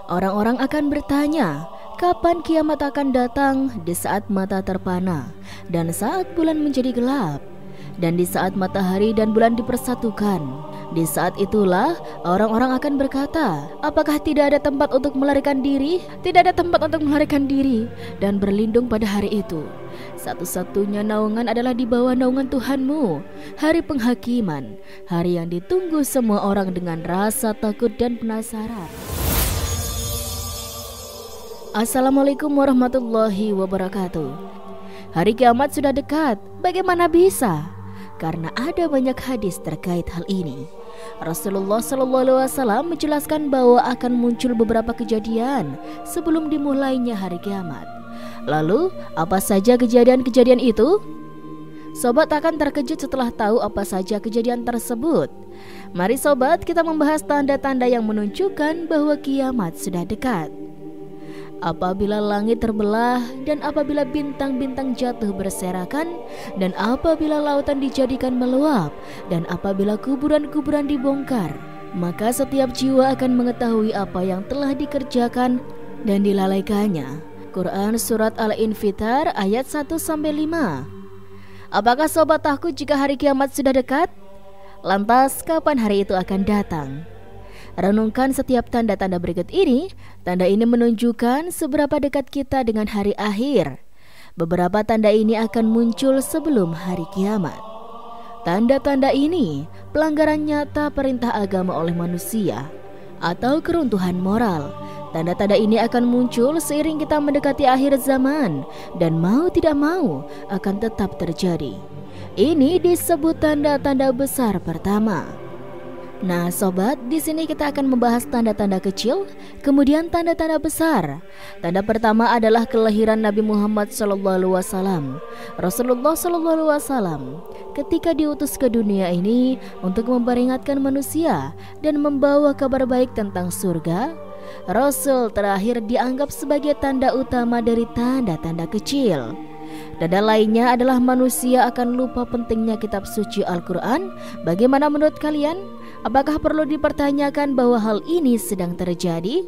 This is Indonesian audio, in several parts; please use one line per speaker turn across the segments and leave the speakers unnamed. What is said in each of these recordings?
Orang-orang akan bertanya, kapan kiamat akan datang? Di saat mata terpana dan saat bulan menjadi gelap, dan di saat matahari dan bulan dipersatukan. Di saat itulah orang-orang akan berkata, apakah tidak ada tempat untuk melarikan diri? Tidak ada tempat untuk melarikan diri dan berlindung pada hari itu. Satu-satunya naungan adalah di bawah naungan Tuhanmu. Hari penghakiman, hari yang ditunggu semua orang dengan rasa takut dan penasaran. Assalamualaikum warahmatullahi wabarakatuh. Hari kiamat sudah dekat. Bagaimana bisa? Karena ada banyak hadis terkait hal ini. Rasulullah SAW menjelaskan bahwa akan muncul beberapa kejadian sebelum dimulainya hari kiamat. Lalu, apa saja kejadian-kejadian itu? Sobat akan terkejut setelah tahu apa saja kejadian tersebut. Mari sobat, kita membahas tanda-tanda yang menunjukkan bahwa kiamat sudah dekat. Apabila langit terbelah, dan apabila bintang-bintang jatuh berserakan, dan apabila lautan dijadikan meluap, dan apabila kuburan-kuburan dibongkar, maka setiap jiwa akan mengetahui apa yang telah dikerjakan dan dilalaikannya. Quran Surat Al-Infitar ayat 1-5. Apakah sobat takut jika hari kiamat sudah dekat? Lantas kapan hari itu akan datang? Renungkan setiap tanda-tanda berikut ini. Tanda ini menunjukkan seberapa dekat kita dengan hari akhir. Beberapa tanda ini akan muncul sebelum hari kiamat. Tanda-tanda ini pelanggaran nyata perintah agama oleh manusia atau keruntuhan moral. Tanda-tanda ini akan muncul seiring kita mendekati akhir zaman, dan mau tidak mau akan tetap terjadi. Ini disebut tanda-tanda besar pertama. Nah sobat, di sini kita akan membahas tanda-tanda kecil, kemudian tanda-tanda besar. Tanda pertama adalah kelahiran Nabi Muhammad SAW. Rasulullah SAW ketika diutus ke dunia ini untuk memperingatkan manusia dan membawa kabar baik tentang surga, Rasul terakhir dianggap sebagai tanda utama dari tanda-tanda kecil. Tanda lainnya adalah manusia akan lupa pentingnya kitab suci Al-Quran. Bagaimana menurut kalian? Apakah perlu dipertanyakan bahwa hal ini sedang terjadi?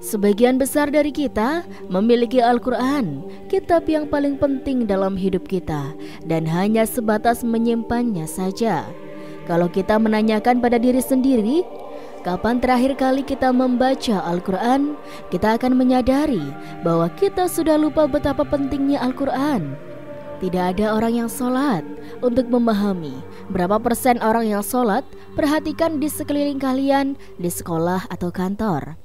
Sebagian besar dari kita memiliki Al-Quran, kitab yang paling penting dalam hidup kita, dan hanya sebatas menyimpannya saja. Kalau kita menanyakan pada diri sendiri, kapan terakhir kali kita membaca Al-Quran, kita akan menyadari bahwa kita sudah lupa betapa pentingnya Al-Quran. Tidak ada orang yang sholat. Untuk memahami berapa persen orang yang sholat, perhatikan di sekeliling kalian, di sekolah atau kantor.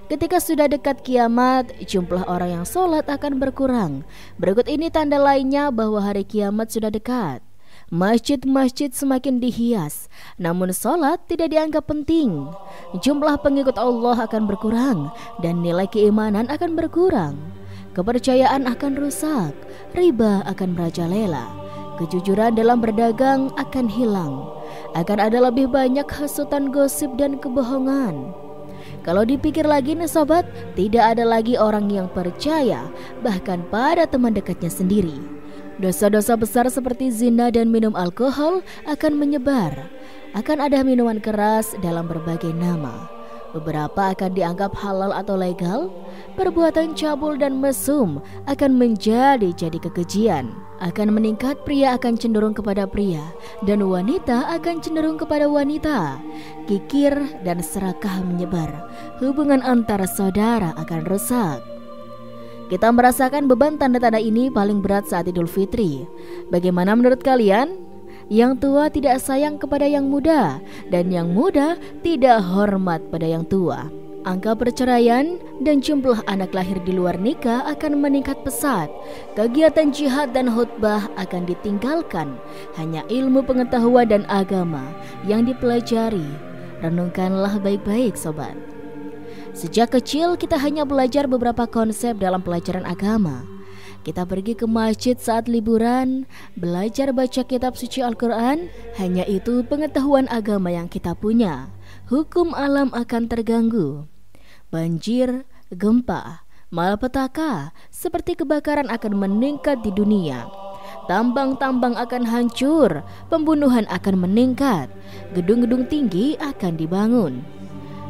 Ketika sudah dekat kiamat, jumlah orang yang sholat akan berkurang. Berikut ini tanda lainnya bahwa hari kiamat sudah dekat. Masjid-masjid semakin dihias, namun sholat tidak dianggap penting. Jumlah pengikut Allah akan berkurang, dan nilai keimanan akan berkurang. Kepercayaan akan rusak, riba akan merajalela, kejujuran dalam berdagang akan hilang. Akan ada lebih banyak hasutan, gosip, dan kebohongan. Kalau dipikir lagi nih sobat, tidak ada lagi orang yang percaya bahkan pada teman dekatnya sendiri. Dosa-dosa besar seperti zina dan minum alkohol akan menyebar. Akan ada minuman keras dalam berbagai nama. Beberapa akan dianggap halal atau legal. Perbuatan cabul dan mesum akan menjadi kekejian. Akan meningkat, pria akan cenderung kepada pria, dan wanita akan cenderung kepada wanita. Kikir dan serakah menyebar. Hubungan antara saudara akan rusak. Kita merasakan beban tanda-tanda ini paling berat saat Idul Fitri. Bagaimana menurut kalian? Yang tua tidak sayang kepada yang muda, dan yang muda tidak hormat pada yang tua. Angka perceraian dan jumlah anak lahir di luar nikah akan meningkat pesat. Kegiatan jihad dan khutbah akan ditinggalkan. Hanya ilmu pengetahuan dan agama yang dipelajari. Renungkanlah baik-baik sobat. Sejak kecil kita hanya belajar beberapa konsep dalam pelajaran agama. Kita pergi ke masjid saat liburan, belajar baca kitab suci Al-Quran. Hanya itu pengetahuan agama yang kita punya. Hukum alam akan terganggu. Banjir, gempa, malapetaka seperti kebakaran akan meningkat di dunia. Tambang-tambang akan hancur, pembunuhan akan meningkat, gedung-gedung tinggi akan dibangun.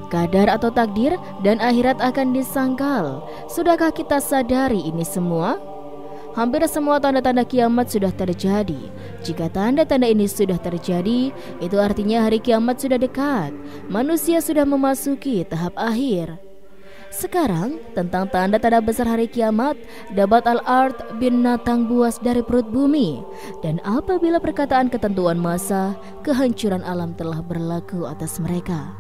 Kadar atau takdir dan akhirat akan disangkal. Sudahkah kita sadari ini semua? Hampir semua tanda-tanda kiamat sudah terjadi. Jika tanda-tanda ini sudah terjadi, itu artinya hari kiamat sudah dekat. Manusia sudah memasuki tahap akhir. Sekarang tentang tanda-tanda besar hari kiamat, dapat al-ard binatang buas dari perut bumi. Dan apabila perkataan ketentuan masa, kehancuran alam telah berlaku atas mereka.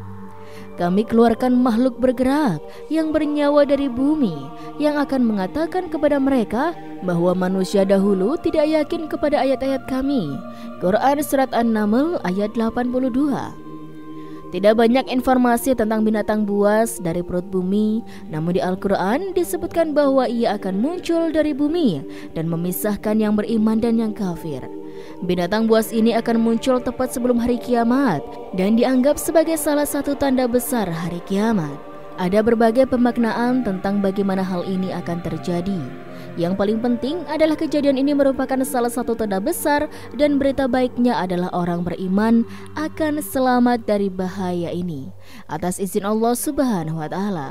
Kami keluarkan makhluk bergerak yang bernyawa dari bumi, yang akan mengatakan kepada mereka bahwa manusia dahulu tidak yakin kepada ayat-ayat kami. Quran Surat An-Naml ayat 82. Tidak banyak informasi tentang binatang buas dari perut bumi, namun di Al-Quran disebutkan bahwa ia akan muncul dari bumi dan memisahkan yang beriman dan yang kafir. Binatang buas ini akan muncul tepat sebelum hari kiamat dan dianggap sebagai salah satu tanda besar hari kiamat. Ada berbagai pemaknaan tentang bagaimana hal ini akan terjadi. Yang paling penting adalah kejadian ini merupakan salah satu tanda besar dan berita baiknya adalah orang beriman akan selamat dari bahaya ini atas izin Allah Subhanahu wa taala.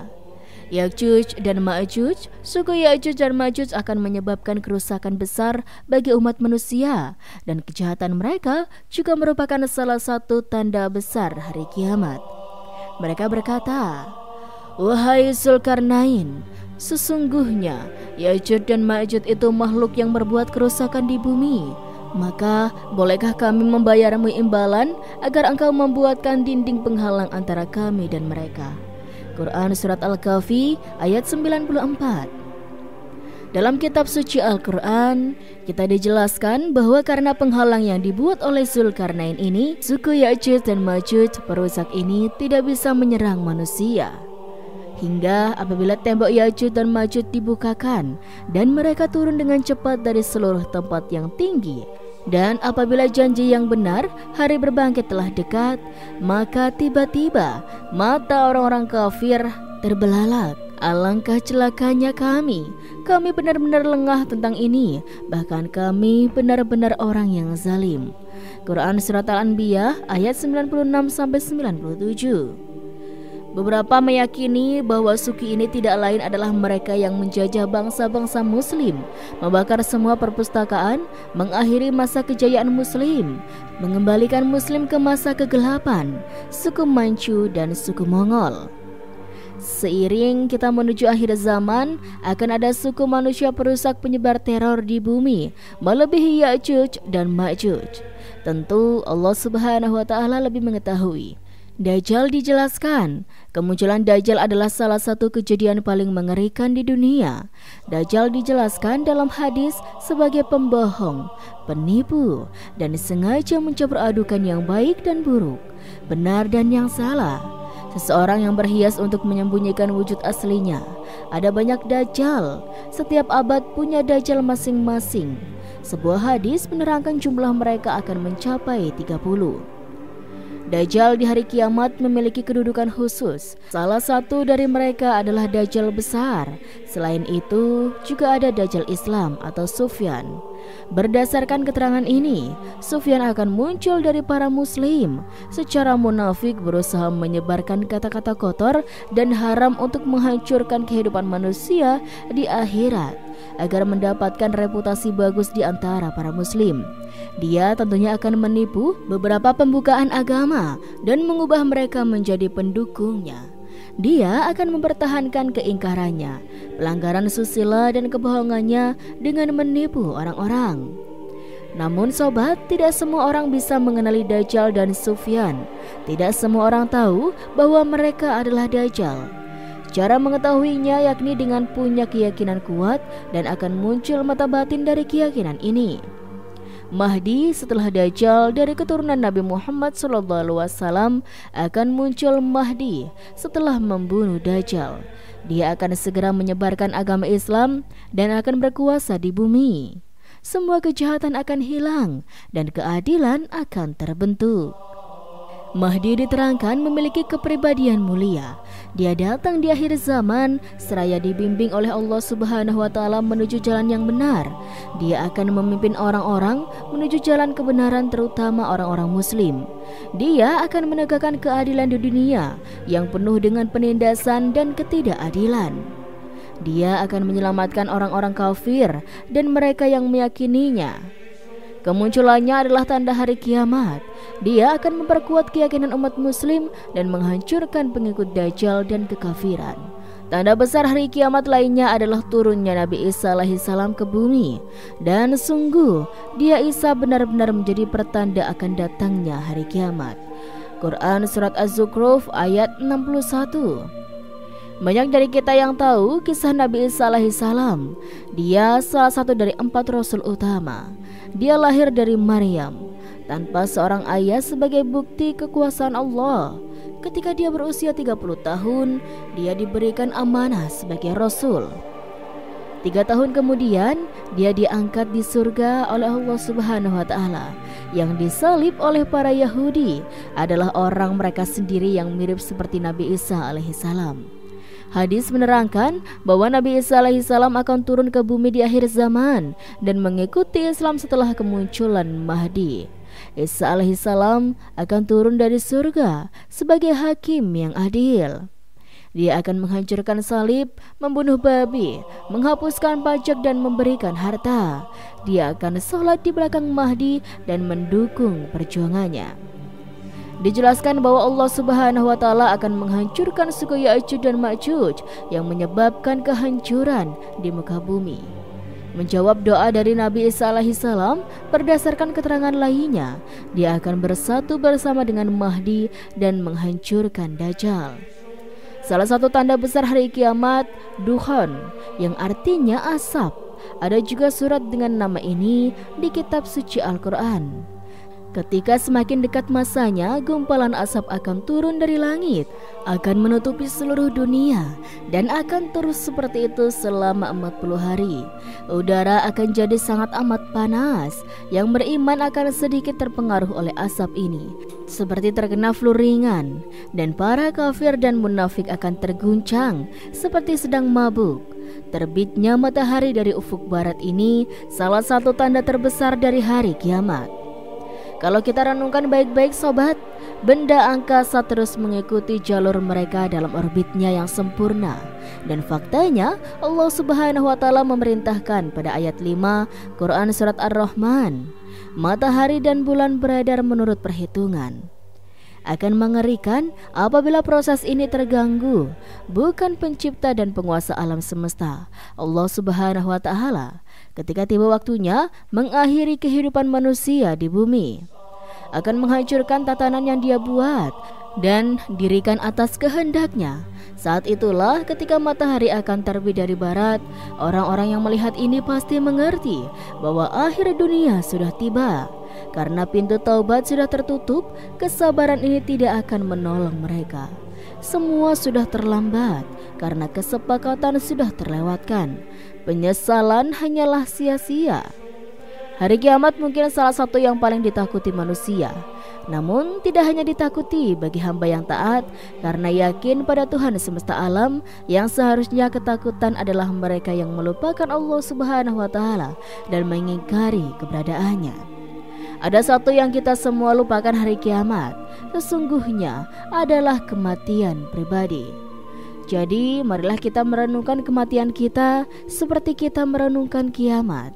Ya'juj dan Ma'juj, suku Ya'juj dan Ma'juj akan menyebabkan kerusakan besar bagi umat manusia dan kejahatan mereka juga merupakan salah satu tanda besar hari kiamat. Mereka berkata, "Wahai Zulkarnain, sesungguhnya Ya'juj dan Ma'juj itu makhluk yang berbuat kerusakan di bumi. Maka bolehkah kami membayarmu imbalan agar engkau membuatkan dinding penghalang antara kami dan mereka?" Quran Surat Al-Kahfi ayat 94. Dalam kitab suci Al-Quran, kita dijelaskan bahwa karena penghalang yang dibuat oleh Zulkarnain ini, suku Ya'juj dan Ma'juj perusak ini tidak bisa menyerang manusia. Hingga apabila tembok Ya'juj dan Ma'juj dibukakan dan mereka turun dengan cepat dari seluruh tempat yang tinggi, dan apabila janji yang benar, hari berbangkit telah dekat, maka tiba-tiba mata orang-orang kafir terbelalak. Alangkah celakanya kami benar-benar lengah tentang ini, bahkan kami benar-benar orang yang zalim. Quran Surat Al-Anbiya ayat 96-97. Beberapa meyakini bahwa suku ini tidak lain adalah mereka yang menjajah bangsa-bangsa muslim, membakar semua perpustakaan, mengakhiri masa kejayaan muslim, mengembalikan muslim ke masa kegelapan, suku Manchu dan suku Mongol. Seiring kita menuju akhir zaman, akan ada suku manusia perusak penyebar teror di bumi, melebihi Ya'juj dan Ma'juj. Tentu Allah Subhanahu wa taala lebih mengetahui. Dajjal dijelaskan. Kemunculan Dajjal adalah salah satu kejadian paling mengerikan di dunia. Dajjal dijelaskan dalam hadis sebagai pembohong, penipu, dan sengaja mencampur adukan yang baik dan buruk, benar dan yang salah. Seseorang yang berhias untuk menyembunyikan wujud aslinya. Ada banyak Dajjal. Setiap abad punya Dajjal masing-masing. Sebuah hadis menerangkan jumlah mereka akan mencapai 30. Dajjal di hari kiamat memiliki kedudukan khusus. Salah satu dari mereka adalah Dajjal besar. Selain itu, juga ada Dajjal Islam atau Sufyan. Berdasarkan keterangan ini, Sufyan akan muncul dari para muslim. Secara munafik berusaha menyebarkan kata-kata kotor dan haram untuk menghancurkan kehidupan manusia di akhirat agar mendapatkan reputasi bagus di antara para muslim. Dia tentunya akan menipu beberapa pembukaan agama dan mengubah mereka menjadi pendukungnya. Dia akan mempertahankan keingkarannya, pelanggaran susila dan kebohongannya dengan menipu orang-orang. Namun sobat, tidak semua orang bisa mengenali Dajjal dan Sufyan. Tidak semua orang tahu bahwa mereka adalah Dajjal. Cara mengetahuinya yakni dengan punya keyakinan kuat dan akan muncul mata batin dari keyakinan ini. Mahdi setelah Dajjal dari keturunan Nabi Muhammad SAW akan muncul Mahdi setelah membunuh Dajjal. Dia akan segera menyebarkan agama Islam dan akan berkuasa di bumi. Semua kejahatan akan hilang dan keadilan akan terbentuk. Mahdi diterangkan memiliki kepribadian mulia. Dia datang di akhir zaman seraya dibimbing oleh Allah Subhanahu wa taala menuju jalan yang benar. Dia akan memimpin orang-orang menuju jalan kebenaran, terutama orang-orang muslim. Dia akan menegakkan keadilan di dunia yang penuh dengan penindasan dan ketidakadilan. Dia akan menyelamatkan orang-orang kafir dan mereka yang meyakininya. Kemunculannya adalah tanda hari kiamat. Dia akan memperkuat keyakinan umat muslim dan menghancurkan pengikut Dajjal dan kekafiran. Tanda besar hari kiamat lainnya adalah turunnya Nabi Isa alaihissalam ke bumi. Dan sungguh, dia Isa benar-benar menjadi pertanda akan datangnya hari kiamat. Quran Surat Az-Zukhruf ayat 61. Banyak dari kita yang tahu kisah Nabi Isa alaihissalam. Dia salah satu dari 4 rasul utama. Dia lahir dari Maryam tanpa seorang ayah sebagai bukti kekuasaan Allah. Ketika dia berusia 30 tahun, dia diberikan amanah sebagai rasul. 3 tahun kemudian, dia diangkat di surga oleh Allah Subhanahu wa taala. Yang disalib oleh para Yahudi adalah orang mereka sendiri yang mirip seperti Nabi Isa alaihissalam. Hadis menerangkan bahwa Nabi Isa alaihissalam akan turun ke bumi di akhir zaman dan mengikuti Islam setelah kemunculan Mahdi. Isa alaihissalam akan turun dari surga sebagai hakim yang adil. Dia akan menghancurkan salib, membunuh babi, menghapuskan pajak dan memberikan harta. Dia akan sholat di belakang Mahdi dan mendukung perjuangannya. Dijelaskan bahwa Allah Subhanahu wa taala akan menghancurkan suku Ya'juj dan Ma'juj yang menyebabkan kehancuran di muka bumi. Menjawab doa dari Nabi Isa alaihissalam, berdasarkan keterangan lainnya, dia akan bersatu bersama dengan Mahdi dan menghancurkan Dajjal. Salah satu tanda besar hari kiamat, Duhan, yang artinya asap. Ada juga surat dengan nama ini di kitab suci Al-Quran. Ketika semakin dekat masanya, gumpalan asap akan turun dari langit, akan menutupi seluruh dunia, dan akan terus seperti itu selama 40 hari. Udara akan jadi sangat amat panas. Yang beriman akan sedikit terpengaruh oleh asap ini, seperti terkena flu ringan, dan para kafir dan munafik akan terguncang seperti sedang mabuk. Terbitnya matahari dari ufuk barat ini salah satu tanda terbesar dari hari kiamat. Kalau kita renungkan baik-baik sobat, benda angkasa terus mengikuti jalur mereka dalam orbitnya yang sempurna. Dan faktanya Allah Subhanahu wa taala memerintahkan pada ayat 5 Quran Surat Ar-Rahman, matahari dan bulan beredar menurut perhitungan. Akan mengerikan apabila proses ini terganggu. Bukan pencipta dan penguasa alam semesta, Allah Subhanahu wa taala, ketika tiba waktunya mengakhiri kehidupan manusia di bumi, akan menghancurkan tatanan yang dia buat dan dirikan atas kehendaknya. Saat itulah ketika matahari akan terbit dari barat, orang-orang yang melihat ini pasti mengerti bahwa akhir dunia sudah tiba. Karena pintu taubat sudah tertutup, kesabaran ini tidak akan menolong mereka. Semua sudah terlambat karena kesepakatan sudah terlewatkan. Penyesalan hanyalah sia-sia. Hari kiamat mungkin salah satu yang paling ditakuti manusia. Namun tidak hanya ditakuti bagi hamba yang taat, karena yakin pada Tuhan semesta alam, yang seharusnya ketakutan adalah mereka yang melupakan Allah Subhanahu wa taala dan mengingkari keberadaannya. Ada satu yang kita semua lupakan hari kiamat, sesungguhnya adalah kematian pribadi. Jadi marilah kita merenungkan kematian kita seperti kita merenungkan kiamat.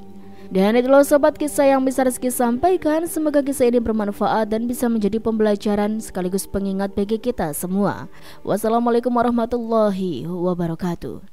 Dan itulah sobat kisah yang bisa Rizky sampaikan. Semoga kisah ini bermanfaat dan bisa menjadi pembelajaran sekaligus pengingat bagi kita semua. Wassalamualaikum warahmatullahi wabarakatuh.